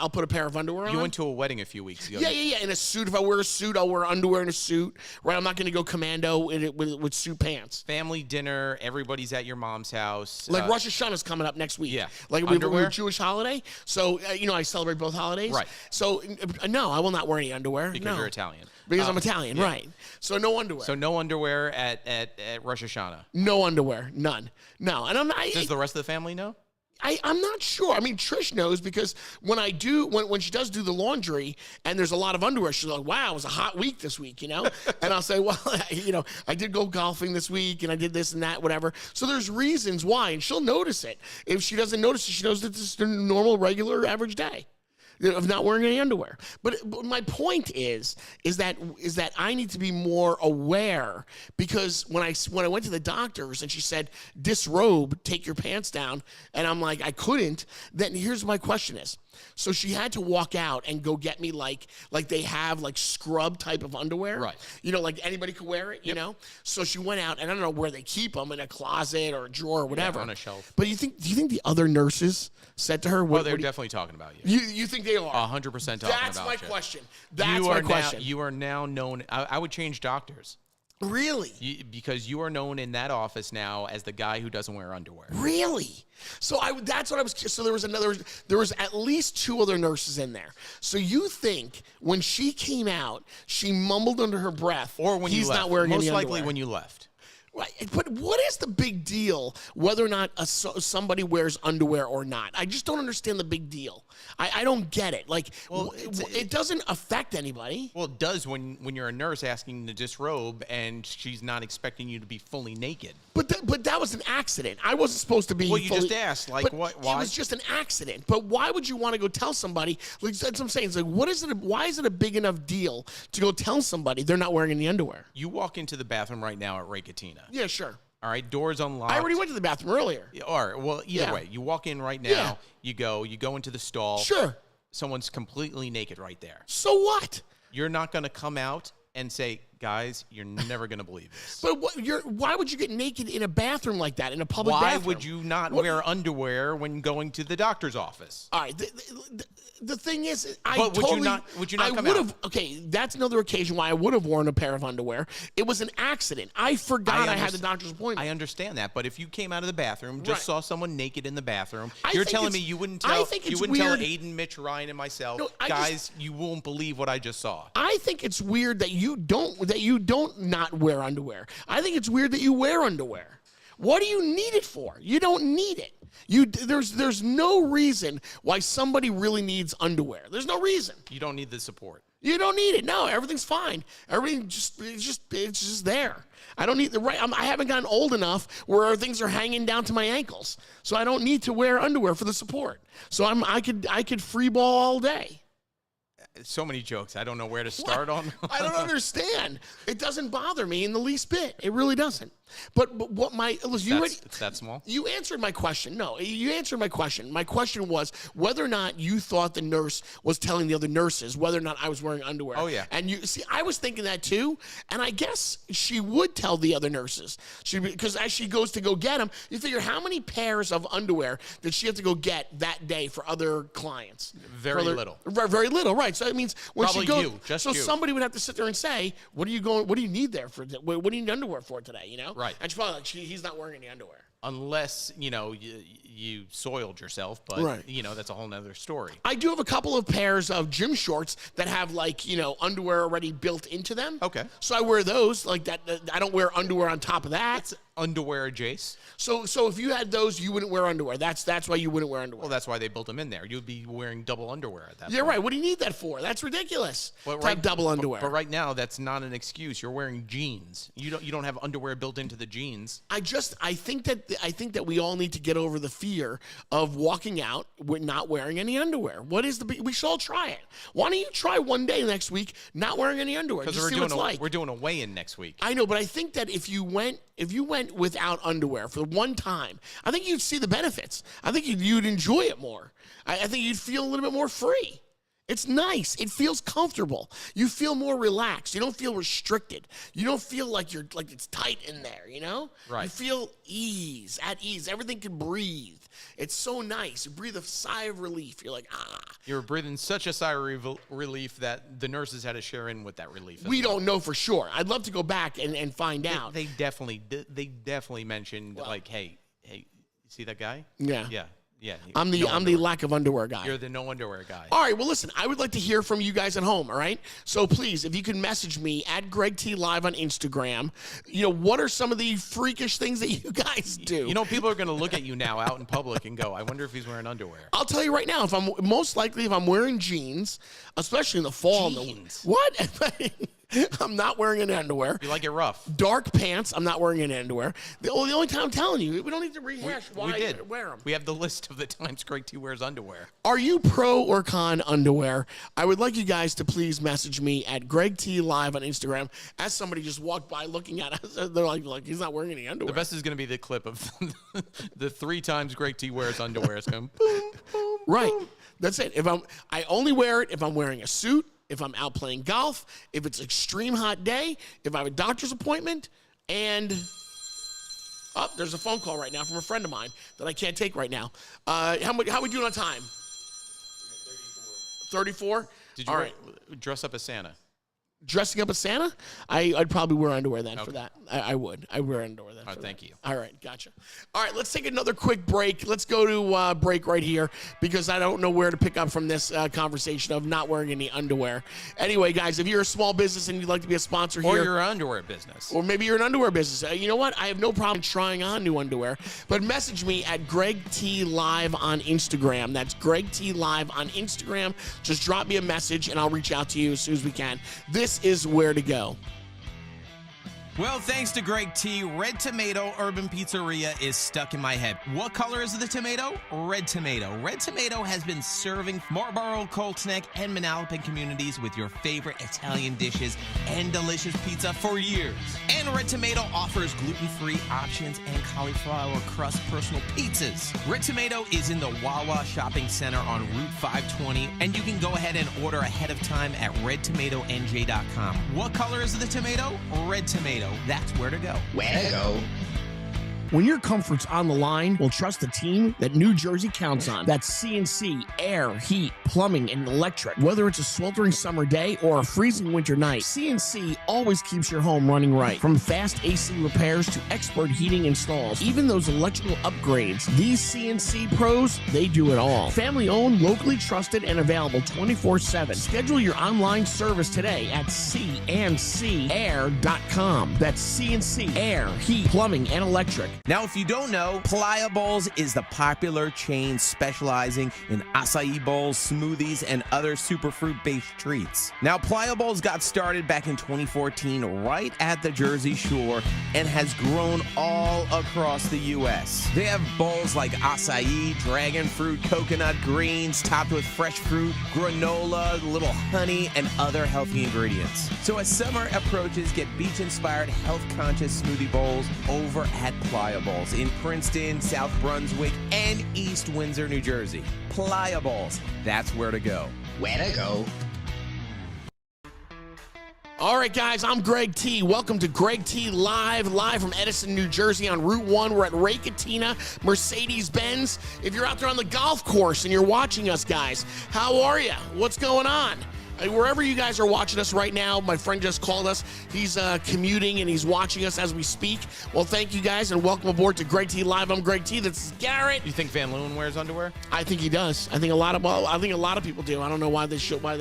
put a pair of underwear on. You went to a wedding a few weeks ago. Yeah. In a suit. If I wear a suit, I'll wear underwear in a suit. Right? I'm not going to go commando in it with suit pants. Family dinner. Everybody's at your mom's house. Like Rosh Hashanah's coming up next week. Yeah. Like we're a Jewish holiday, so I celebrate both holidays. Right. So no, I will not wear any underwear. Because you're Italian. Because I'm Italian, yeah. Right. So no underwear. So no underwear at Rosh Hashanah? No underwear. None. No. And I'm not... Does the rest of the family know? I'm not sure. I mean, Trish knows because when she does do the laundry and there's a lot of underwear, she's like, wow, it was a hot week this week, And I'll say, well, I did go golfing this week and I did this and that, whatever. So there's reasons why, and she'll notice it. If she doesn't notice it, she knows that it's a normal, regular, average day. of not wearing any underwear. But my point is that I need to be more aware, because when I went to the doctors and she said, disrobe, take your pants down, and I'm like, I couldn't, then here's my question is, so she had to walk out and go get me like they have like scrub type of underwear. Right. You know, like anybody could wear it, you know? So she went out, and I don't know where they keep them, in a closet or a drawer or whatever. on a shelf. But do you think the other nurses said to her, Well, they're definitely talking about you. you think they are? 100% talking That's about my you. question. That's my question. You are now known. I would change doctors. Really? Because you are known in that office now as the guy who doesn't wear underwear. Really? So that's what I was. So there was at least 2 other nurses in there. So you think when she came out, she mumbled under her breath, Or when he's you left. not wearing Most any likely underwear. when you left. Right, but what is the big deal whether or not somebody wears underwear or not? I just don't understand the big deal. I don't get it. Like, it doesn't affect anybody. Well, it does when you're a nurse asking to disrobe and she's not expecting you to be fully naked. But that was an accident. I wasn't supposed to be. Well, you fully, just asked, like, but what? It Why? was just an accident. But why would you want to go tell somebody? Like that's what I'm saying. It's like, what is it? Why is it a big enough deal to go tell somebody they're not wearing any underwear? You walk into the bathroom right now at Ray Katina. Yeah, sure. All right, doors unlocked. I already went to the bathroom earlier. All right, well, either way, you walk in right now. Yeah. You go into the stall. Sure. Someone's completely naked right there. So what? You're not going to come out and say, guys, you're never going to believe this. But why would you get naked in a bathroom like that, in a public Why bathroom? would you not wear underwear when going to the doctor's office? All right. The thing is, But would you not come out? Okay, that's another occasion why I would have worn a pair of underwear. It was an accident. I forgot I had the doctor's appointment. I understand that, but if you came out of the bathroom, just Right. saw someone naked in the bathroom, I you're think telling it's- me you wouldn't I tell think you it's wouldn't tell weird. Aiden, Mitch, Ryan, and myself, No, guys, you won't believe what I just saw. I think it's weird that you don't not wear underwear. I think it's weird that you wear underwear. What do you need it for? You don't need it. There's no reason why somebody really needs underwear. There's no reason. You don't need the support. You don't need it. No, everything's fine. Everything it's just there. I don't need the right. I haven't gotten old enough where things are hanging down to my ankles, so I don't need to wear underwear for the support. So I could free ball all day. So many jokes. I don't know where to start on. I don't understand. It doesn't bother me in the least bit. It really doesn't. But what my listen, It's that small? You answered my question. No, you answered my question. My question was whether or not you thought the nurse was telling the other nurses whether or not I was wearing underwear. Oh, yeah. And you see, I was thinking that too. And I guess she would tell the other nurses. Because as she goes to go get them, you figure how many pairs of underwear did she have to go get that day for other clients? Very little. Very little, right? So it means when Probably she goes, you, just so you. somebody would have to sit there and say, "What do you need there for? What do you need underwear for today?" You know, Right. And she's probably like, he's not wearing any underwear. Unless, you soiled yourself, but, Right. That's a whole nother story. I do have a couple of pairs of gym shorts that have underwear already built into them. Okay. So I wear those like that. I don't wear underwear on top of that. Underwear, Jace. So if you had those, you wouldn't wear underwear. That's why you wouldn't wear underwear. Well, that's why they built them in there. You'd be wearing double underwear at that Yeah, point. right. What do you need that for? That's ridiculous. But to have double underwear. But right now, that's not an excuse. You're wearing jeans. You don't have underwear built into the jeans. I think that we all need to get over the fear of walking out with not wearing any underwear. What is we should all try it. Why don't you try one day next week not wearing any underwear? Because Just see what it's like. we're doing a weigh-in next week. I know, but I think that if you went without underwear for one time, I think you'd see the benefits. I think you'd enjoy it more. I think you'd feel a little bit more free. It's nice. It feels comfortable. You feel more relaxed. You don't feel restricted. You don't feel like it's tight in there, you know? Right. You feel at ease. Everything can breathe. It's so nice. You breathe a sigh of relief. You're like, ah. You were breathing such a sigh of relief that the nurses had to share in with that relief. We don't know for sure. I'd love to go back and find out. They definitely mentioned hey, you see that guy? Yeah. Yeah. I'm the lack of underwear guy. You're the no underwear guy. All right, well, listen, I would like to hear from you guys at home, all right? So please, if you can message me at Greg T Live on Instagram, what are some of the freakish things that you guys do? People are going to look at you now out in public and go, I wonder if he's wearing underwear. I'll tell you right now, if I'm wearing jeans, especially in the fall. Jeans? What? I'm not wearing any underwear. You like it rough. Dark pants. I'm not wearing any underwear. The only time I'm telling you, we don't need to rehash why We I did. wear them. We have the list of the times Greg T wears underwear. Are you pro or con underwear? I would like you guys to please message me at Greg T Live on Instagram. As somebody just walked by looking at us, they're like he's not wearing any underwear. The best is going to be the clip of the 3 times Greg T wears underwear. It's going boom, boom, Right. boom. That's it. I only wear it if I'm wearing a suit, if I'm out playing golf, if it's extreme hot day, if I have a doctor's appointment, and there's a phone call right now from a friend of mine that I can't take right now. How we doing on time? 34. Did you All right. dress up as Santa? Dressing up as Santa? I'd probably wear underwear then for that. I would. I'd wear underwear then. All right, thank you. All right, gotcha. All right, let's take another quick break. Let's go to break right here because I don't know where to pick up from this conversation of not wearing any underwear. Anyway, guys, if you're a small business and you'd like to be a sponsor Or here. your underwear business. Or maybe you're an underwear business. You know what? I have no problem trying on new underwear. But message me at Greg T Live on Instagram. That's Greg T Live on Instagram. Just drop me a message and I'll reach out to you as soon as we can. This is where to go. Well, thanks to Greg T, Red Tomato Urban Pizzeria is stuck in my head. What color is the tomato? Red Tomato. Red Tomato has been serving Marlboro, Colts Neck, and Manalapan communities with your favorite Italian dishes and delicious pizza for years. And Red Tomato offers gluten-free options and cauliflower crust personal pizzas. Red Tomato is in the Wawa Shopping Center on Route 520, and you can go ahead and order ahead of time at redtomatonj.com. What color is the tomato? Red Tomato. That's where to go. Where to go? When your comfort's on the line, we'll trust the team that New Jersey counts on. That's CNC, air, heat, plumbing, and electric. Whether it's a sweltering summer day or a freezing winter night, CNC always keeps your home running right. From fast AC repairs to expert heating installs, even those electrical upgrades, these CNC pros, they do it all. Family owned, locally trusted, and available 24/7. Schedule your online service today at cncair.com. That's CNC, air, heat, plumbing, and electric. Now, if you don't know, Pliables is the popular chain specializing in acai bowls, smoothies, and other superfruit-based treats. Now, Pliables got started back in 2014 right at the Jersey Shore and has grown all across the U.S. They have bowls like acai, dragon fruit, coconut greens, topped with fresh fruit, granola, little honey, and other healthy ingredients. So as summer approaches, get beach-inspired, health-conscious smoothie bowls over at Pliables in Princeton, South Brunswick, and East Windsor, New Jersey. Pliables, that's where to go. Where to go? All right, guys, I'm Greg T. Welcome to Greg T live from Edison, New Jersey on Route 1. We're at Ray Katina, Mercedes-Benz. If you're out there on the golf course and you're watching us, guys, how are you? What's going on? Wherever you guys are watching us right now, my friend just called us. He's commuting and he's watching us as we speak. Well, thank you guys and welcome aboard to Greg T Live. I'm Greg T. This is Garrett. You think Van Leeuwen wears underwear? I think he does. I think a lot of people do. I don't know why they should. Well,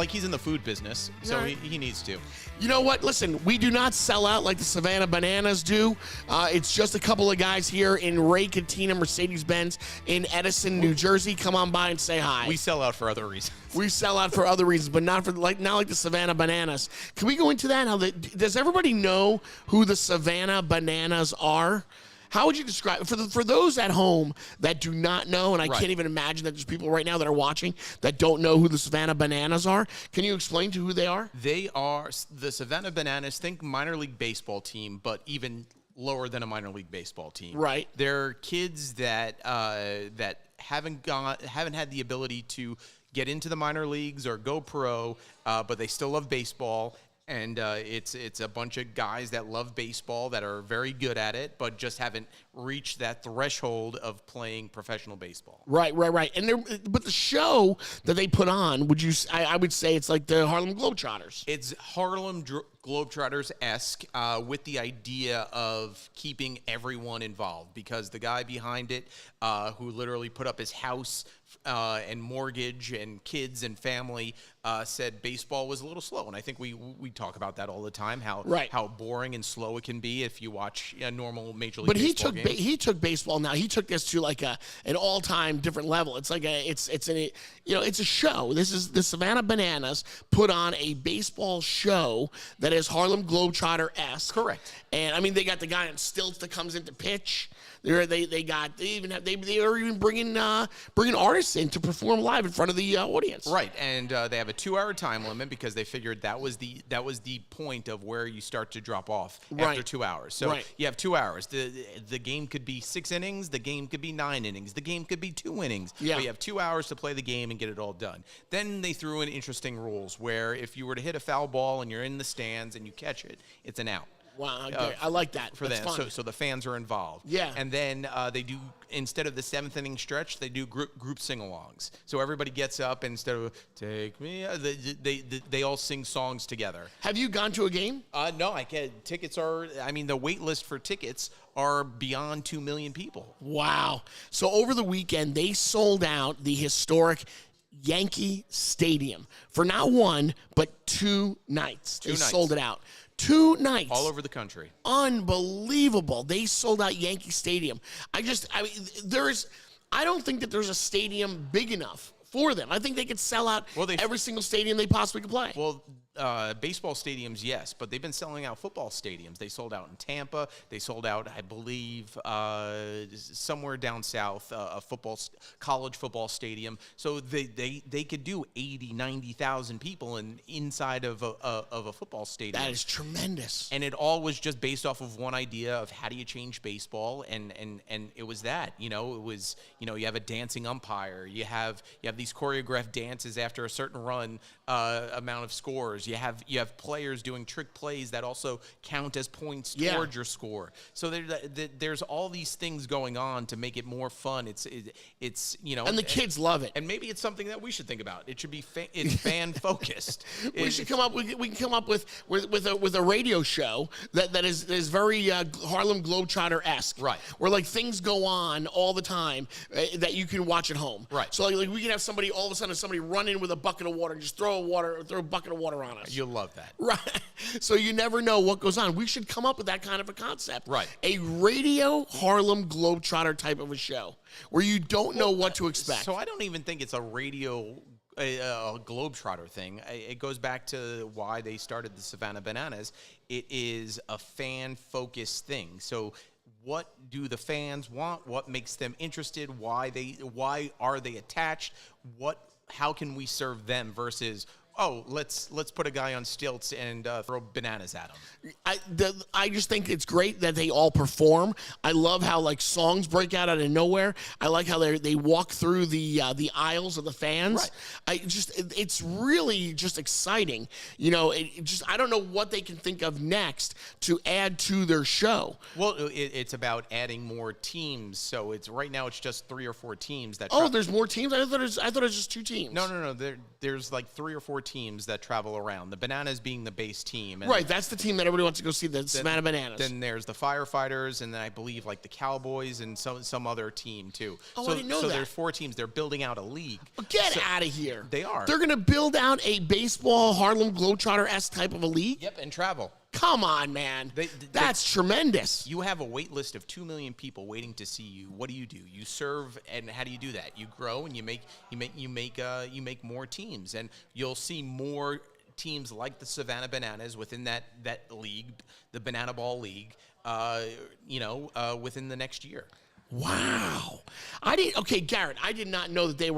he's in the food business, so Right. he needs to. You know what? Listen, we do not sell out like the Savannah Bananas do. It's just a couple of guys here in Ray Katina, Mercedes-Benz in Edison, New Jersey. Come on by and say hi. We sell out for other reasons. We sell out for other reasons, but not like the Savannah Bananas. Can we go into that? Does everybody know who the Savannah Bananas are? How would you describe for those at home that do not know, and I can't even imagine that there's people right now that are watching that don't know who the Savannah Bananas are? Can you explain to who they are? They are the Savannah Bananas. Think minor league baseball team, but even lower than a minor league baseball team. Right. They're kids that haven't had the ability to get into the minor leagues or go pro, but they still love baseball. And it's a bunch of guys that love baseball that are very good at it, but just haven't reached that threshold of playing professional baseball. Right. And but the show that they put on, I would say it's like the Harlem Globetrotters. It's Harlem Globetrotters-esque with the idea of keeping everyone involved, because the guy behind it, who literally put up his house and mortgage and kids and family said baseball was a little slow. And I think we talk about that all the time, how boring and slow it can be if you watch a normal Major League Baseball game. He took baseball now. He took this to like an all-time different level. It's like it's a show. This is the Savannah Bananas put on a baseball show that is Harlem Globetrotter-esque. Correct. And I mean, they got the guy on stilts that comes in to pitch. They are even bringing artists in to perform live in front of the audience. Right, and they have a 2-hour time limit because they figured that was the point of where you start to drop off after 2 hours. So you have 2 hours. The game could be 6 innings. The game could be 9 innings. The game could be 2 innings. Yeah. But you have 2 hours to play the game and get it all done. Then they threw in interesting rules where if you were to hit a foul ball and you're in the stands and you catch it, it's an out. Wow, okay. I like that. For That's them. fun. So the fans are involved. Yeah. And then they do, instead of the 7th inning stretch, they do group sing-alongs. So everybody gets up and instead of "Take Me," they all sing songs together. Have you gone to a game? No, I can't. The wait list for tickets are beyond 2 million people. Wow. So over the weekend, they sold out the historic Yankee Stadium for not one, but 2 nights. They sold it out. 2 nights. All over the country. Unbelievable. They sold out Yankee Stadium. I don't think that there's a stadium big enough for them. I think they could sell out every single stadium they possibly could play. Well, baseball stadiums, yes, but they've been selling out football stadiums. They sold out in Tampa. They sold out, I believe, somewhere down south, a college football stadium. So they could do 80, 90,000 people inside of a football stadium. That is tremendous. And it all was just based off of one idea of how do you change baseball, and it was that. It was, you have a dancing umpire. You have these choreographed dances after a certain run amount of scores. You have players doing trick plays that also count as points towards your score. So there's all these things going on to make it more fun. It's and the kids love it. And maybe it's something that we should think about. It should be it's fan focused. We can come up with a radio show that is very Harlem Globetrotter-esque. Right. Where like things go on all the time that you can watch at home. Right. So like we can have somebody all of a sudden run in with a bucket of water and just throw a bucket of water on us. You'll love that. Right. So you never know what goes on. We should come up with that kind of a concept. Right. A radio Harlem Globetrotter type of a show where you don't know what to expect. So I don't even think it's a radio Globetrotter thing. It goes back to why they started the Savannah Bananas. It is a fan-focused thing. So what do the fans want? What makes them interested? Why are they attached? How can we serve them versus, let's put a guy on stilts and throw bananas at him. I just think it's great that they all perform. I love how like songs break out of nowhere. I like how they walk through the aisles of the fans. Right. It's really just exciting. I don't know what they can think of next to add to their show. Well, it's about adding more teams. So right now it's just 3 or 4 teams that. There's more teams. I thought it was just 2 teams. No. There's like 3 or 4 teams that travel around. The Bananas being the base team. Right, that's the team that everybody wants to go see, the Savannah Bananas. Then there's the Firefighters, and then I believe like the Cowboys and some other team too. I didn't know that. So there's 4 teams. They're building out a league. Get out of here. They are. They're going to build out a baseball Harlem Globetrotter-esque type of a league? Yep, and travel. Come on, man. That's tremendous. You have a wait list of 2 million people waiting to see you. What do? You serve, and how do you do that? You grow, and you make more teams, and you'll see more teams like the Savannah Bananas within that league, the Banana Ball League, within the next year. Wow. Garrett, I did not know that they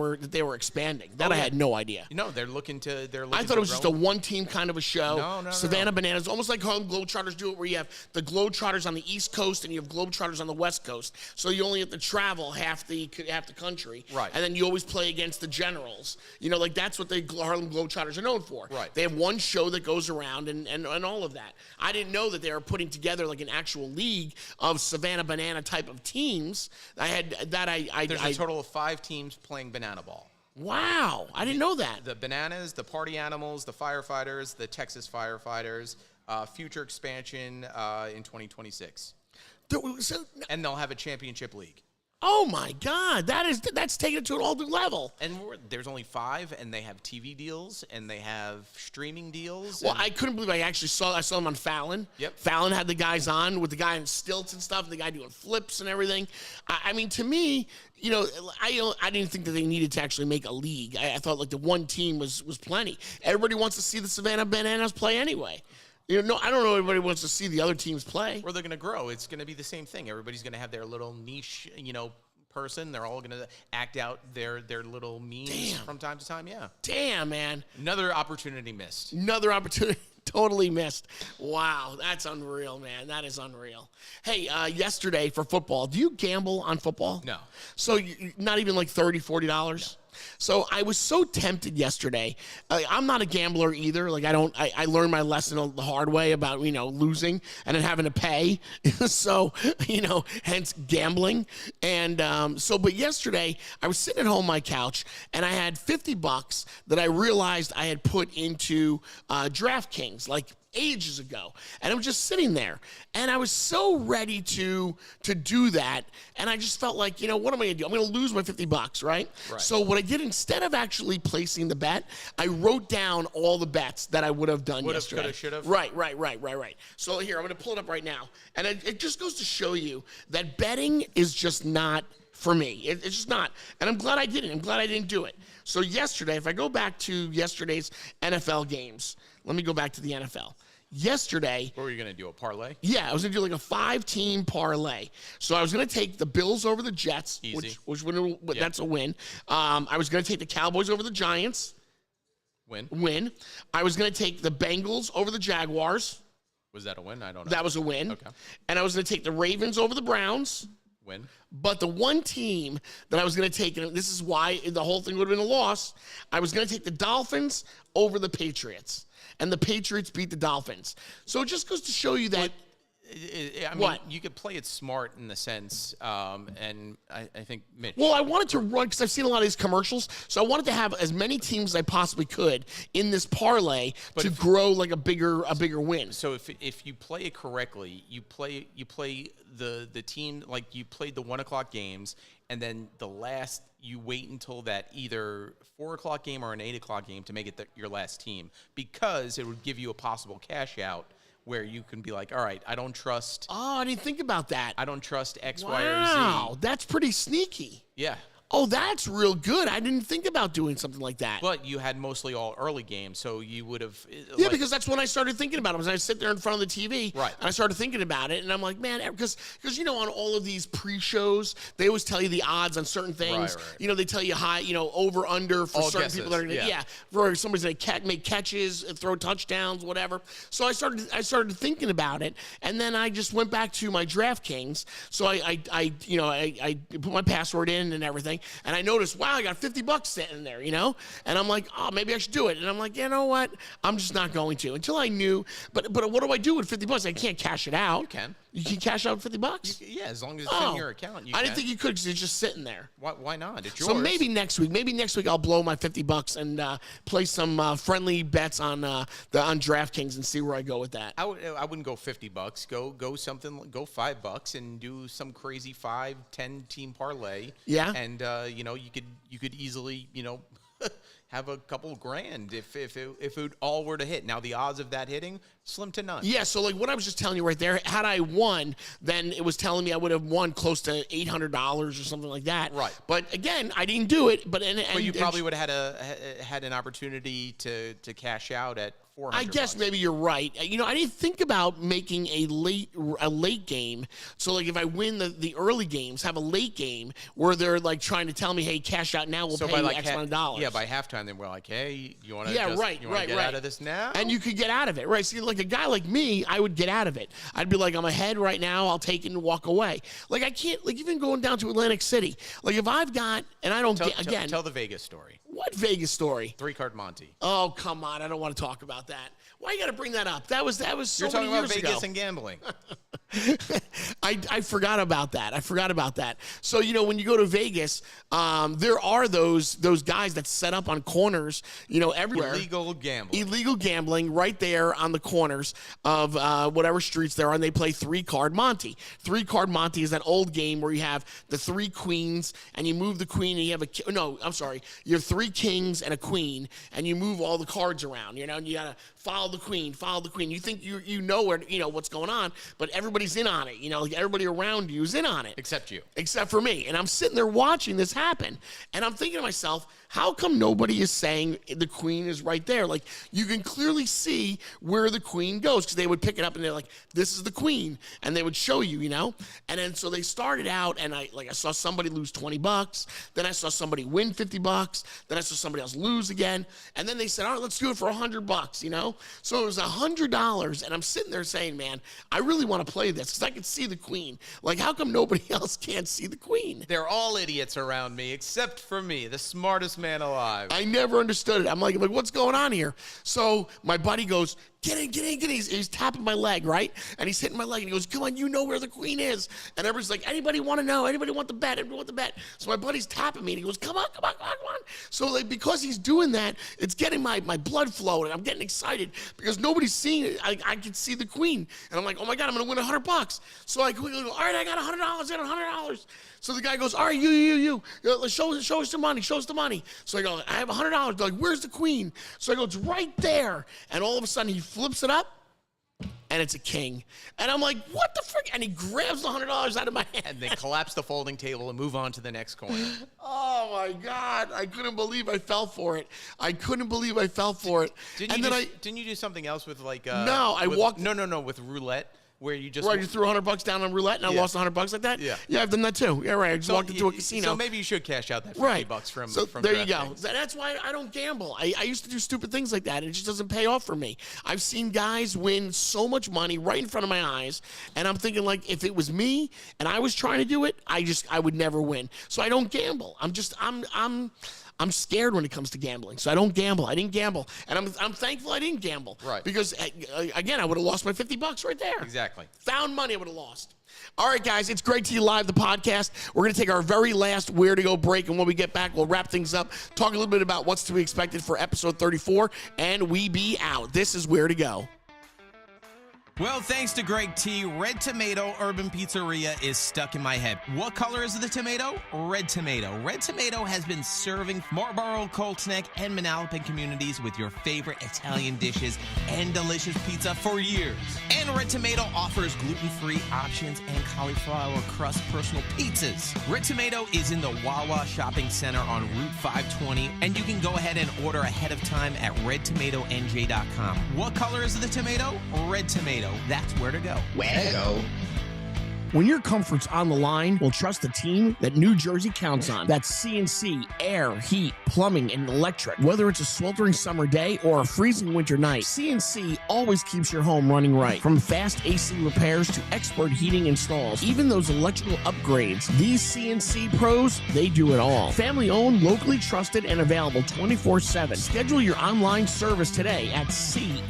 were expanding. I had no idea. They're looking to I thought it was just a one-team kind of a show. No. Savannah Bananas, almost like Harlem Globetrotters do it, where you have the Globetrotters on the East Coast and you have Globetrotters on the West Coast. So you only have to travel half the country. Right. And then you always play against the Generals. Like that's what the Harlem Globetrotters are known for. Right. They have one show that goes around and all of that. I didn't know that they were putting together like an actual league of Savannah Banana type of teams. There's a total of 5 teams playing Banana Ball. Wow, I didn't know that. The Bananas, the Party Animals, the Firefighters, the Texas Firefighters, future expansion in 2026. So, and they'll have a championship league. Oh my God, that's taking it to an all new level. And there's only 5, and they have TV deals, and they have streaming deals. Well, and I couldn't believe I saw them on Fallon. Yep. Fallon had the guys on with the guy in stilts and stuff, and the guy doing flips and everything. I mean, to me, I didn't think that they needed to actually make a league. I thought like the one team was plenty. Everybody wants to see the Savannah Bananas play anyway. I don't know. Everybody wants to see the other teams play. Or they're going to grow. It's going to be the same thing. Everybody's going to have their little niche, person. They're all going to act out their little memes from time to time. Yeah. Damn, man. Another opportunity missed. Another opportunity totally missed. Wow, that's unreal, man. That is unreal. Hey, yesterday for football, do you gamble on football? No. So not even like $30, $40? No. So I was so tempted yesterday. I'm not a gambler either. Like I learned my lesson the hard way about, losing and then having to pay. So, hence gambling. And but yesterday I was sitting at home on my couch and I had $50 that I realized I had put into DraftKings, like ages ago, and I was just sitting there, and I was so ready to do that, and I just felt like, what am I gonna do? I'm gonna lose my $50, right? So what I did, instead of actually placing the bet, I wrote down all the bets that I would have done yesterday. Coulda, shoulda. Right. So here, I'm gonna pull it up right now, and it just goes to show you that betting is just not for me. It's just not. And I'm glad I didn't. I'm glad I didn't do it. So yesterday, if I go back to yesterday's NFL games, let me go back to the NFL. Yesterday. What were you going to do, a parlay? Yeah, I was going to do like a 5-team parlay. So I was going to take the Bills over the Jets, Easy. That's a win. I was going to take the Cowboys over the Giants. Win. I was going to take the Bengals over the Jaguars. Was that a win? I don't know. That was a win. Okay. And I was going to take the Ravens over the Browns. Win. But the one team that I was going to take, and this is why the whole thing would have been a loss, I was going to take the Dolphins over the Patriots. And the Patriots beat the Dolphins. So it just goes to show you that. I mean, you could play it smart in the sense, and I think Mitch. Well, I wanted to run, because I've seen a lot of these commercials, so I wanted to have as many teams as I possibly could in this parlay to grow like a bigger win. So if you play it correctly, you play the team, like you played the 1 o'clock games, and then you wait until that either 4 o'clock game or an 8 o'clock game to make it your last team, because it would give you a possible cash out where you can be like, all right, I don't trust. Oh, I didn't think about that. I don't trust X, Y, or Z. Wow, that's pretty sneaky. Yeah. Oh, that's real good. I didn't think about doing something like that. But you had mostly all early games, so you would have. Yeah, because that's when I started thinking about it. Was I sit there in front of the TV, right? And I started thinking about it, and I'm like, man, because on all of these pre-shows, they always tell you the odds on certain things. Right. They tell you high, over, under for all certain guesses. People that are for somebody's gonna make catches, throw touchdowns, whatever. So I started thinking about it, and then I just went back to my DraftKings. So I put my password in and everything. And I noticed, wow, I got $50 sitting there, and I'm like, oh, maybe I should do it. And I'm like, you know what? I'm just not going to until I knew. But what do I do with $50? I can't cash it out. You can. You can cash out $50? Yeah, as long as it's in your account. I didn't think you could because it's just sitting there. Why not? It's yours. So maybe next week I'll blow my $50 and play some friendly bets on DraftKings and see where I go with that. I wouldn't go $50. Go $5 and do some crazy 5-10 team parlay. Yeah. And you could easily have a couple grand if it all were to hit. Now the odds of that hitting, slim to none. Yeah, so like what I was just telling you right there, had I won, then it was telling me I would have won close to $800 or something like that. Right. But again, I didn't do it. But you probably would have had an opportunity to cash out at $400. I guess maybe you're right. I didn't think about making a late game. So like if I win the early games, have a late game where they're like trying to tell me, hey, cash out now, we'll pay you X amount of dollars. Yeah, by halftime then we're like, hey, you want to get out of this now? And you could get out of it, right? See, like a guy like me, I would get out of it. I'd be like, I'm ahead right now, I'll take it and walk away. Like I can't, like even going down to Atlantic City, like if I've got, and I don't tell the Vegas story. What Vegas story? 3-card Monty. Oh, come on. I don't want to talk about that. Why you got to bring that up? That was so You're talking many about years Vegas ago. and gambling. I forgot about that. So, when you go to Vegas, there are those guys that set up on corners, everywhere. Illegal gambling right there on the corners of whatever streets there are, and they play 3-card Monte. 3-card Monte is that old game where you have the 3 queens, and you move the queen, and you have you're 3 kings and a queen, and you move all the cards around, and you gotta follow the queen. You think you know where, what's going on, but everybody's in on it, like everybody around you is in on it. Except for me. And I'm sitting there watching this happen, and I'm thinking to myself, how come nobody is saying the queen is right there? Like, you can clearly see where the queen goes, because they would pick it up and they're like, this is the queen, and they would show you, And then so they started out, and I saw somebody lose $20, then I saw somebody win $50, then I saw somebody else lose again, and then they said, all right, let's do it for $100, So it was $100, and I'm sitting there saying, man, I really want to play this because I can see the queen. Like, how come nobody else can't see the queen? They're all idiots around me, except for me, the smartest man alive. I never understood it. I'm like, what's going on here? So my buddy goes, get in. He's tapping my leg, right? And he's hitting my leg, and he goes, come on, you know where the queen is. And everybody's like, anybody want to know? Anybody want the bet? So my buddy's tapping me, and he goes, come on. So because he's doing that, it's getting my blood flowing, and I'm getting excited because nobody's seeing it. I can see the queen. And I'm like, oh my God, I'm going to win $100. So I quickly go, all right, I got $100. So the guy goes, all right, you. Show us the money. So I go, I have $100. They're like, where's the queen? So I go, it's right there. And all of a sudden, he flips it up, and it's a king. And I'm like, what the frick? And he grabs the $100 out of my hand. And they collapse the folding table and move on to the next coin. Oh, my God. I couldn't believe I fell for it. Didn't you do something else with like... No, walked... No, with roulette. Where you just threw $100 down on roulette and I lost $100 like that. Yeah, I've done that too. Yeah, right. I just walked into a casino. So maybe you should cash out that $50 from. So there you go. That's why I don't gamble. I used to do stupid things like that, and it just doesn't pay off for me. I've seen guys win so much money right in front of my eyes, and I'm thinking, like, if it was me and I was trying to do it, I would never win. So I don't gamble. I'm scared when it comes to gambling, so I don't gamble. I didn't gamble, and I'm thankful I didn't gamble. Right. Because again, I would have lost my $50 right there. Exactly. Found money, I would have lost. All right, guys, it's Greg T Live, the podcast. We're going to take our very last Where to Go break, and when we get back, we'll wrap things up, talk a little bit about what's to be expected for episode 34, and we be out. This is Where to Go. Well, thanks to Greg T, Red Tomato Urban Pizzeria is stuck in my head. What color is the tomato? Red Tomato. Red Tomato has been serving Marlboro, Colts Neck, and Manalapan communities with your favorite Italian dishes and delicious pizza for years. And Red Tomato offers gluten-free options and cauliflower crust personal pizzas. Red Tomato is in the Wawa Shopping Center on Route 520, and you can go ahead and order ahead of time at redtomatonj.com. What color is the tomato? Red Tomato. That's where to go. Where to go? When your comfort's on the line, we'll trust the team that New Jersey counts on. That's CNC, air, heat, plumbing, and electric. Whether it's a sweltering summer day or a freezing winter night, CNC always keeps your home running right. From fast AC repairs to expert heating installs, even those electrical upgrades, these CNC pros, they do it all. Family owned, locally trusted, and available 24/7. Schedule your online service today at cncair.com.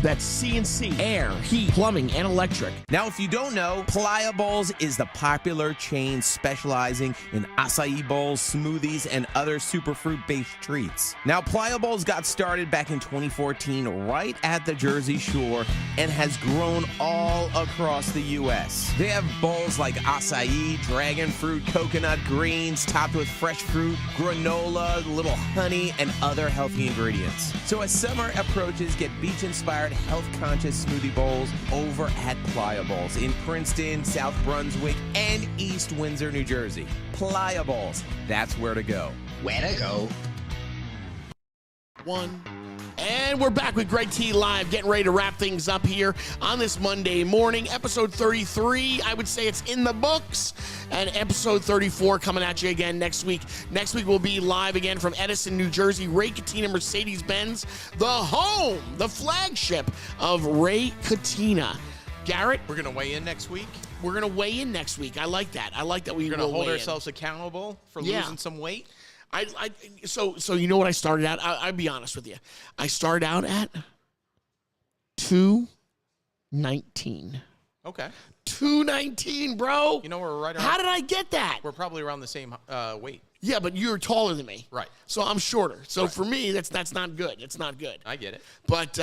That's CNC, air, heat, plumbing, and electric. Now, if you don't know, Playa Bowls is the popular chain specializing in acai bowls, smoothies, and other superfruit-based treats. Now, Playa Bowls got started back in 2014 right at the Jersey Shore and has grown all across the U.S. They have bowls like acai, dragon fruit, coconut, greens, topped with fresh fruit, granola, little honey, and other healthy ingredients. So as summer approaches, get beach-inspired, health-conscious smoothie bowls over at Playa Bowls in Princeton, South Brunswick, and East Windsor, New Jersey. Playa Bowls, that's where to go. Where to go? And we're back with Greg T Live, getting ready to wrap things up here on this Monday morning. Episode 33, I would say it's in the books. And episode 34 coming at you again next week. Next week we'll be live again from Edison, New Jersey. Ray Catena Mercedes-Benz, the home, the flagship of Ray Catena. Garrett? We're going to weigh in next week? We're going to weigh in next week. I like that. We're going to hold ourselves accountable for losing some weight? So you know what I started out? I'll be honest with you. I started out at 2 19. Okay. 219, bro. You know, we're right around. How did I get that? We're probably around the same weight. Yeah, but you're taller than me. Right. So I'm shorter. So for me, that's not good. It's not good. I get it. But,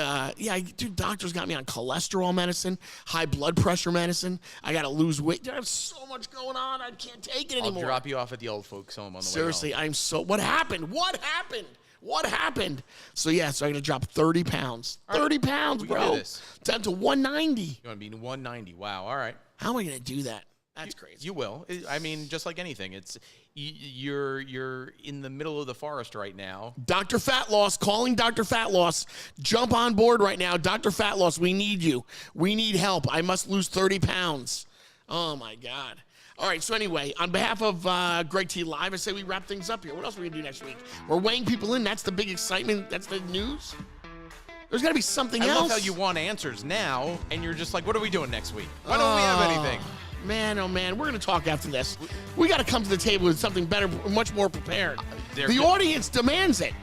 dude, doctors got me on cholesterol medicine, high blood pressure medicine. I got to lose weight. Dude, I have so much going on. I can't take it anymore. I'll drop you off at the old folks home on the Seriously, way home. what happened? What happened? So I got to drop 30 pounds. 30 pounds, we can bro. do this. Down to 190. You want to be 190. Wow. All right. How am I going to do that? That's crazy. You will. I mean, just like anything, it's you're in the middle of the forest right now. Dr. Fat Loss, calling Dr. Fat Loss. Jump on board right now. Dr. Fat Loss, we need you. We need help. I must lose 30 pounds. Oh, my God. All right, so anyway, on behalf of Greg T Live, I say we wrap things up here. What else are we going to do next week? We're weighing people in. That's the big excitement. That's the news. There's got to be something else. I love how you want answers now, and you're just like, what are we doing next week? Why don't we have anything? Man, oh, man, we're going to talk after this. We got to come to the table with something better, much more prepared. The audience demands it.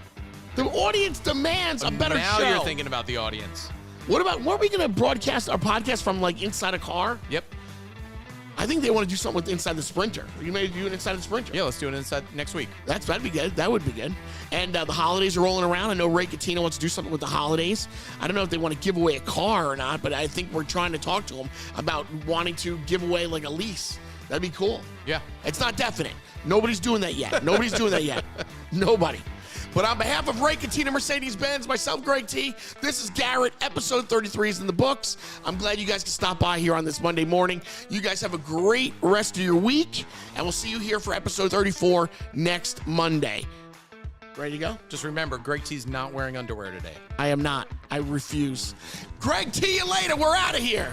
The audience demands a better show. Now you're thinking about the audience. What are we going to broadcast our podcast from, like, inside a car? Yep. I think they want to do something with inside the Sprinter. You may do it inside the Sprinter. Yeah, let's do it inside next week. That'd be good. That would be good. And the holidays are rolling around. I know Ray Catino wants to do something with the holidays. I don't know if they want to give away a car or not, but I think we're trying to talk to them about wanting to give away like a lease. That'd be cool. Yeah. It's not definite. Nobody's doing that yet. Nobody. But on behalf of Ray Catino, Mercedes-Benz, myself, Greg T, this is Garrett. Episode 33 is in the books. I'm glad you guys can stop by here on this Monday morning. You guys have a great rest of your week, and we'll see you here for episode 34 next Monday. Ready to go? Just remember, Greg T's not wearing underwear today. I am not. I refuse. Greg T, you later. We're out of here.